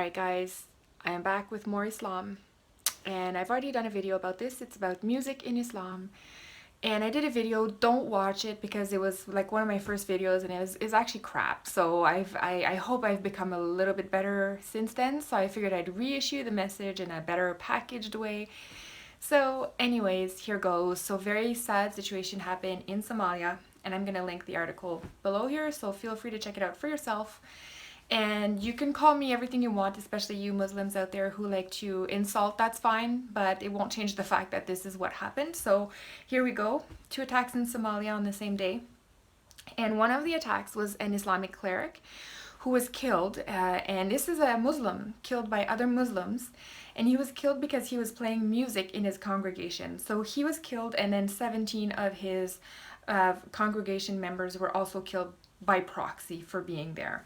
Alright guys, I am back with more Islam, and I've already done a video about this. It's about music in Islam, and I did a video. Don't watch it because it was like one of my first videos and it's actually crap. So I hope I've become a little bit better since then, so I figured I'd reissue the message in a better packaged way. So anyways, here goes. So very sad situation happened in Somalia, and I'm gonna link the article below here, so feel free to check it out for yourself. And you can call me everything you want, especially you Muslims out there who like to insult, that's fine, but it won't change the fact that this is what happened. So here we go. 2 attacks in Somalia on the same day. And one of the attacks was an Islamic cleric who was killed, and this is a Muslim killed by other Muslims, and he was killed because he was playing music in his congregation. So he was killed, and then 17 of his congregation members were also killed by proxy for being there.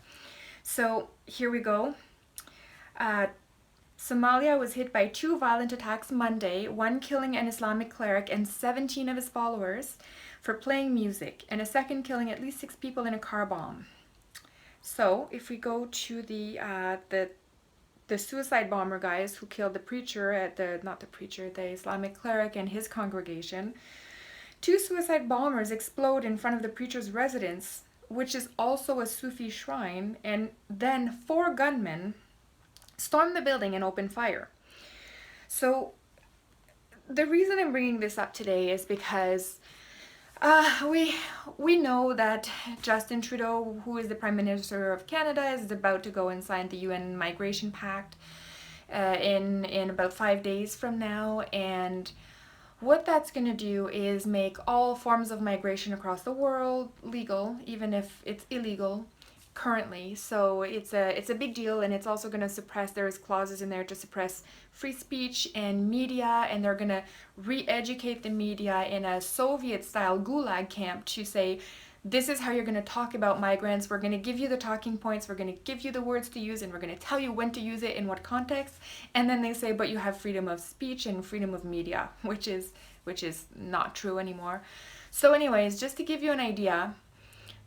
So here we go. Somalia was hit by 2 violent attacks Monday, one killing an Islamic cleric and 17 of his followers for playing music, and a second killing at least 6 people in a car bomb. So if we go to the suicide bomber guys who killed the preacher at the Islamic cleric and his congregation, 2 suicide bombers explode in front of the preacher's residence, which is also a Sufi shrine, and then 4 gunmen stormed the building and opened fire. So the reason I'm bringing this up today is because we know that Justin Trudeau, who is the Prime Minister of Canada, is about to go and sign the UN Migration Pact in about 5 days from now, and what that's going to do is make all forms of migration across the world legal, even if it's illegal currently. So it's a big deal, and it's also going to suppress, there's clauses in there to suppress free speech and media, and they're going to re-educate the media in a Soviet-style gulag camp to say, this is how you're going to talk about migrants. We're going to give you the talking points. We're going to give you the words to use, and we're going to tell you when to use it in what context. And then they say, but you have freedom of speech and freedom of media, which is not true anymore. So anyways, just to give you an idea,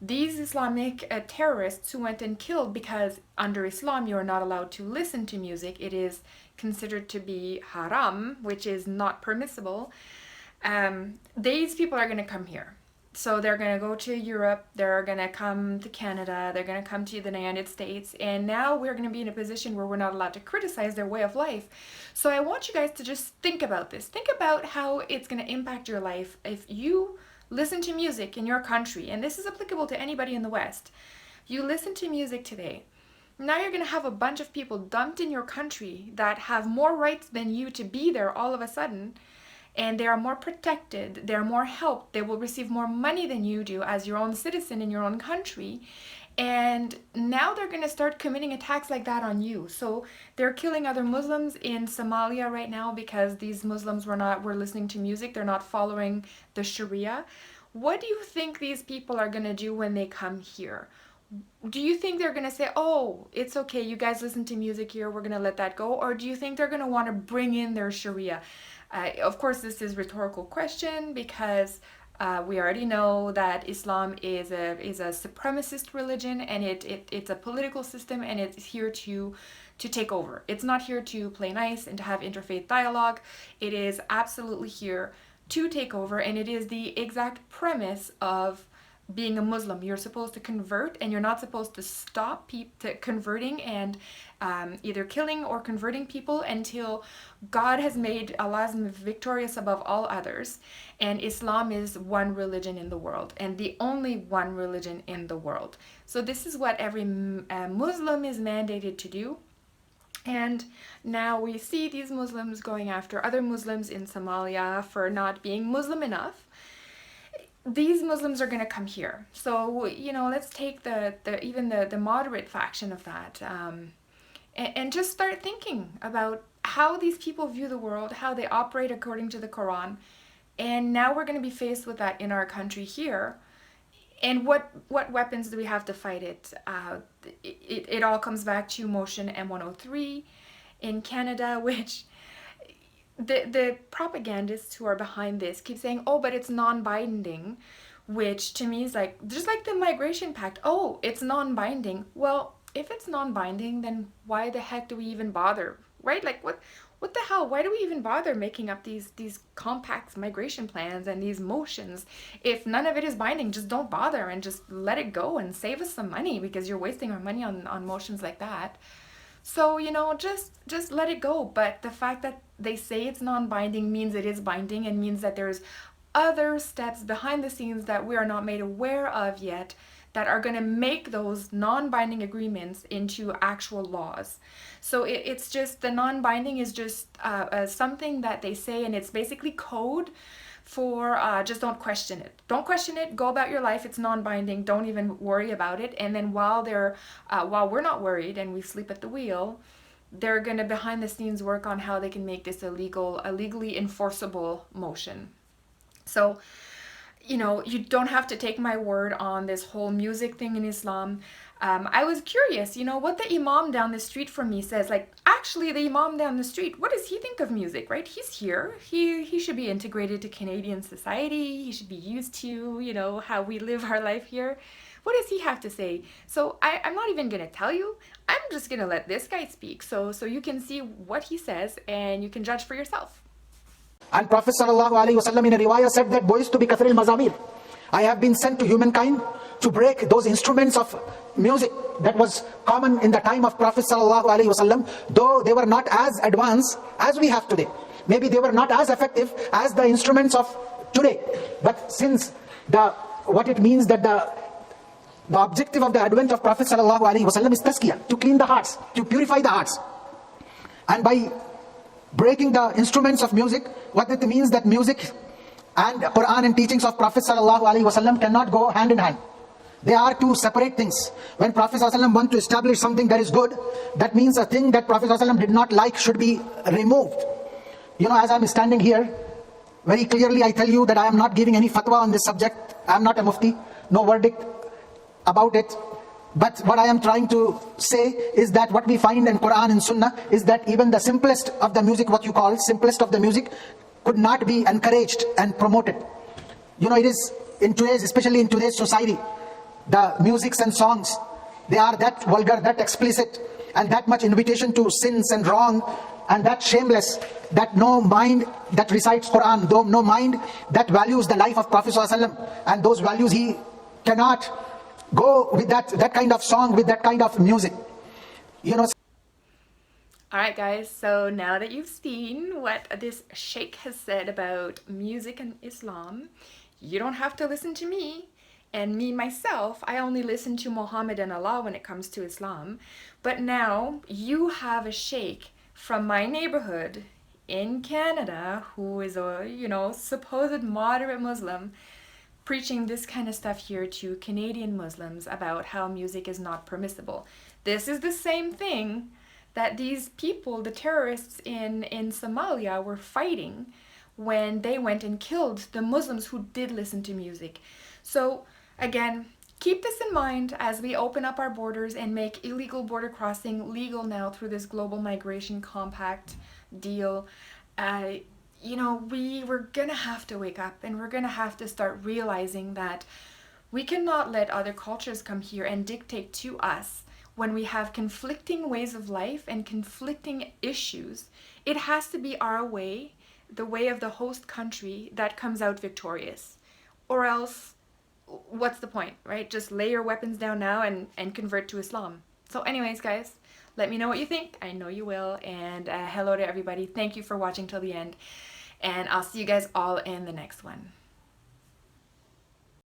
these Islamic terrorists who went and killed, because under Islam you are not allowed to listen to music. It is considered to be haram, which is not permissible. These people are going to come here. So they're going to go to Europe, they're going to come to Canada, they're going to come to the United States, and now we're going to be in a position where we're not allowed to criticize their way of life. So I want you guys to just think about this. Think about how it's going to impact your life if you listen to music in your country, and this is applicable to anybody in the West. You listen to music today. Now you're going to have a bunch of people dumped in your country that have more rights than you to be there all of a sudden, and they are more protected, they're more helped, they will receive more money than you do as your own citizen in your own country. And now they're going to start committing attacks like that on you. So they're killing other Muslims in Somalia right now because these Muslims were listening to music, they're not following the Sharia. What do you think these people are going to do when they come here? Do you think they're going to say, oh, it's okay, you guys listen to music here, we're going to let that go? Or do you think they're going to want to bring in their Sharia? Of course, this is a rhetorical question because we already know that Islam is a supremacist religion, and it's a political system, and it's here to take over. It's not here to play nice and to have interfaith dialogue. It is absolutely here to take over, and it is the exact premise of being a Muslim. You're supposed to convert, and you're not supposed to stop people converting and either killing or converting people until God has made Allah victorious above all others. And Islam is one religion in the world, and the only one religion in the world. So this is what every Muslim is mandated to do. And now we see these Muslims going after other Muslims in Somalia for not being Muslim enough. These Muslims are going to come here. So, you know, let's take even the moderate faction of that, and just start thinking about how these people view the world, how they operate according to the Quran. And now we're going to be faced with that in our country here. And what weapons do we have to fight it? It all comes back to Motion M103 in Canada, which the propagandists who are behind this keep saying, oh, but it's non-binding, which to me is like, just like the Migration Pact, oh, it's non-binding. Well, if it's non-binding, then why the heck do we even bother, right? Like what the hell? Why do we even bother making up these compacts, migration plans, and these motions? If none of it is binding, just don't bother and just let it go and save us some money, because you're wasting our money on motions like that. So, just let it go. But the fact that they say it's non-binding means it is binding, and means that there's other steps behind the scenes that we are not made aware of yet, that are going to make those non-binding agreements into actual laws. So it's just, the non-binding is just something that they say, and it's basically code for just don't question it. Don't question it. Go about your life. It's non-binding. Don't even worry about it. And then while we're not worried and we sleep at the wheel, they're gonna behind the scenes work on how they can make this a legally enforceable motion. So, you don't have to take my word on this whole music thing in Islam. I was curious, what the imam down the street from me says. Like, actually, the imam down the street, what does he think of music, right? He's here. He should be integrated to Canadian society. He should be used to, how we live our life here. What does he have to say? So I'm not even going to tell you. I'm just going to let this guy speak. So you can see what he says, and you can judge for yourself. And Prophet ﷺ in a riwayah said that boys to be kathril mazamir. I have been sent to humankind to break those instruments of music that was common in the time of Prophet ﷺ, though they were not as advanced as we have today. Maybe they were not as effective as the instruments of today. But since what it means that the objective of the advent of Prophet ﷺ is tazkiyah, to clean the hearts, to purify the hearts. And by breaking the instruments of music, what it means that music and Quran and teachings of Prophet ﷺ cannot go hand in hand. They are two separate things. When Prophet ﷺ wants to establish something that is good, that means a thing that Prophet ﷺ did not like should be removed. As I'm standing here, very clearly I tell you that I am not giving any fatwa on this subject. I am not a mufti, no verdict about it. But what I am trying to say is that what we find in Quran and Sunnah is that even the simplest of the music, what you call simplest of the music, could not be encouraged and promoted. It is especially in today's society, the musics and songs, they are that vulgar, that explicit, and that much invitation to sins and wrong, and that shameless, that no mind that recites Quran, though no mind that values the life of Prophet ﷺ, and those values he cannot go with that kind of song, with that kind of music. Alright guys, so now that you've seen what this Sheikh has said about music and Islam, you don't have to listen to me. And me, myself, I only listen to Muhammad and Allah when it comes to Islam. But now you have a Sheikh from my neighborhood in Canada who is a, supposed moderate Muslim, preaching this kind of stuff here to Canadian Muslims about how music is not permissible. This is the same thing that these people, the terrorists in Somalia, were fighting when they went and killed the Muslims who did listen to music. So again, keep this in mind as we open up our borders and make illegal border crossing legal now through this global migration compact deal. We're gonna have to wake up, and we're gonna have to start realizing that we cannot let other cultures come here and dictate to us when we have conflicting ways of life and conflicting issues. It has to be our way, the way of the host country, that comes out victorious. Or else, what's the point, right? Just lay your weapons down now and convert to Islam. So anyways, guys, let me know what you think. I know you will. And hello to everybody. Thank you for watching till the end. And I'll see you guys all in the next one.